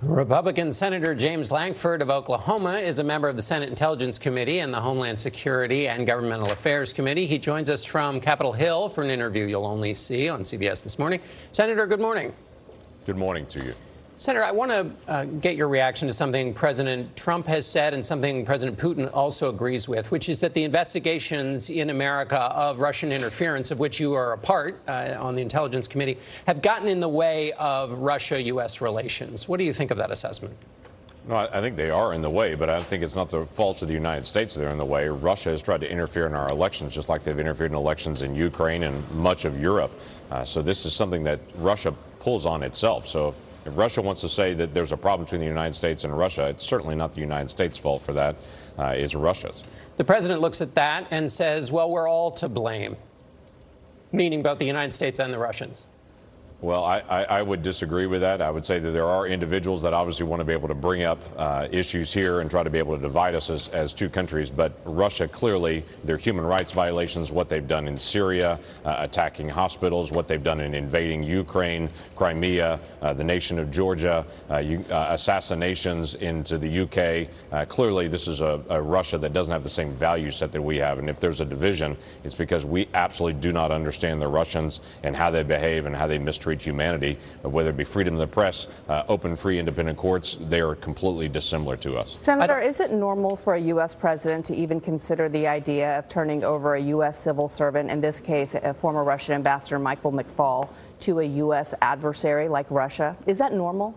Republican Senator James Lankford of Oklahoma is a member of the Senate Intelligence Committee and the Homeland Security and Governmental Affairs Committee. He joins us from Capitol Hill for an interview you'll only see on CBS this morning. Senator, good morning. Good morning to you. Senator, I want to get your reaction to something President Trump has said and something President Putin also agrees with, which is that the investigations in America of Russian interference, of which you are a part on the Intelligence Committee, have gotten in the way of Russia-U.S. relations. What do you think of that assessment? No, I think they are in the way, but I think it's not the fault of the United States that they're in the way. Russia has tried to interfere in our elections, just like they've interfered in elections in Ukraine and much of Europe. So this is something that Russia pulls on itself. So if Russia wants to say that there's a problem between the United States and Russia, it's certainly not the United States' fault for that. It's Russia's. The president looks at that and says, well, we're all to blame, meaning both the United States and the Russians. Well, I would disagree with that. I would say that there are individuals that obviously want to be able to bring up issues here and try to be able to divide us as two countries. But Russia, clearly, their human rights violations, what they've done in Syria, attacking hospitals, what they've done in invading Ukraine, Crimea, the nation of Georgia, assassinations into the UK. Clearly, this is a Russia that doesn't have the same value set that we have. And if there's a division, it's because we absolutely do not understand the Russians and how they behave and how they mistreat humanity, whether it be freedom of the press, open, free, independent courts. They are completely dissimilar to us. Senator, is it normal for a U.S. president to even consider the idea of turning over a U.S. civil servant, in this case a former Russian ambassador Michael McFaul, to a U.S. adversary like Russia? Is that normal?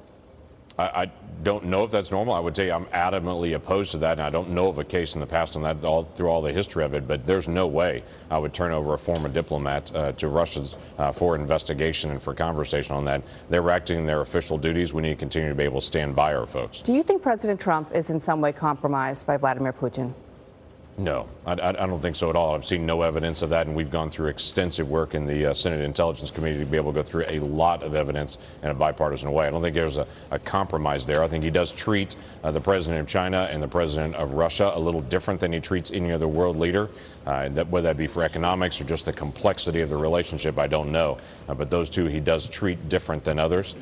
I don't know if that's normal. I would say I'm adamantly opposed to that, and I don't know of a case in the past on that through all the history of it, but there's no way I would turn over a former diplomat to Russia for investigation and for conversation on that. They were acting in their official duties. We need to continue to be able to stand by our folks. Do you think President Trump is in some way compromised by Vladimir Putin? No, I don't think so at all. I've seen no evidence of that, and we've gone through extensive work in the Senate Intelligence Committee to be able to go through a lot of evidence in a bipartisan way. I don't think there's a compromise there. I think he does treat the president of China and the president of Russia a little different than he treats any other world leader, whether that be for economics or just the complexity of the relationship, I don't know. But those two he does treat different than others,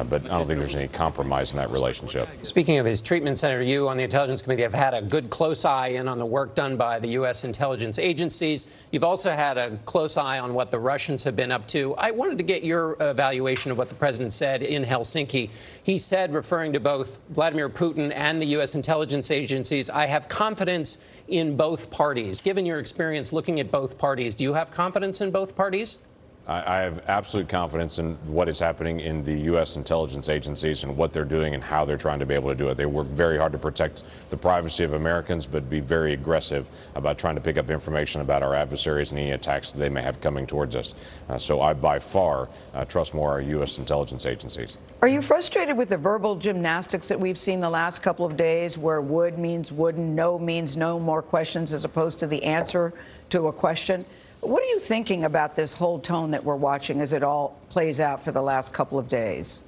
but I don't think there's any compromise in that relationship. Speaking of his treatment, Senator, you on the Intelligence Committee have had a good close eye in on the work done by the U.S. intelligence agencies. You've also had a close eye on what the Russians have been up to. I wanted to get your evaluation of what the president said in Helsinki. He said, referring to both Vladimir Putin and the U.S. intelligence agencies, I have confidence in both parties. Given your experience looking at both parties, do you have confidence in both parties? I have absolute confidence in what is happening in the U.S. intelligence agencies and what they're doing and how they're trying to be able to do it. They work very hard to protect the privacy of Americans, but be very aggressive about trying to pick up information about our adversaries and any attacks that they may have coming towards us. So I, by far, trust more our U.S. intelligence agencies. Are you frustrated with the verbal gymnastics that we've seen the last couple of days, where would means wouldn't, no means no more questions, as opposed to the answer to a question? What are you thinking about this whole tone that we're watching as it all plays out for the last couple of days?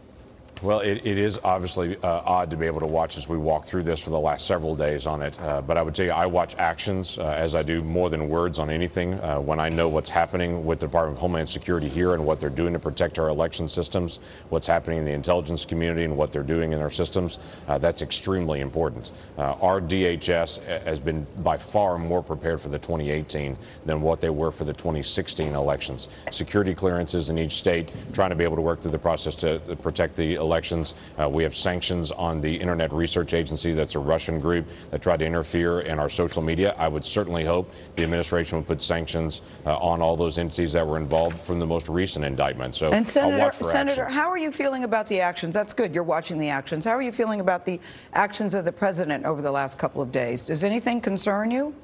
Well, it is obviously odd to be able to watch as we walk through this for the last several days on it. But I would tell you, I watch actions as I do more than words on anything. When I know what's happening with the Department of Homeland Security here and what they're doing to protect our election systems, what's happening in the intelligence community and what they're doing in our systems, that's extremely important. Our DHS has been by far more prepared for the 2018 than what they were for the 2016 elections. Security clearances in each state, trying to be able to work through the process to protect the elections. We have sanctions on the Internet Research Agency. That's a Russian group that tried to interfere in our social media. I would certainly hope the administration would put sanctions on all those entities that were involved from the most recent indictment. So and I'll watch for Senator, actions. how are you feeling about the actions? That's good. You're watching the actions. How are you feeling about the actions of the president over the last couple of days? Does anything concern you?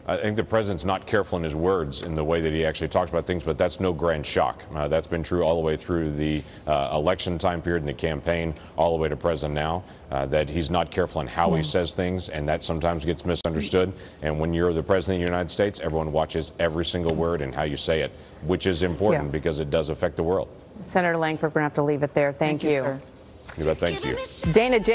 I think the president's not careful in his words in the way that he actually talks about things, but that's no grand shock. That's been true all the way through the election time period and the campaign, all the way to present now, that he's not careful in how he says things, and that sometimes gets misunderstood. And when you're the president of the United States, everyone watches every single word and how you say it, which is important because it does affect the world. Senator Lankford, we're going to have to leave it there. Thank you. Sir. You bet. Thank you. Dana Jacobs.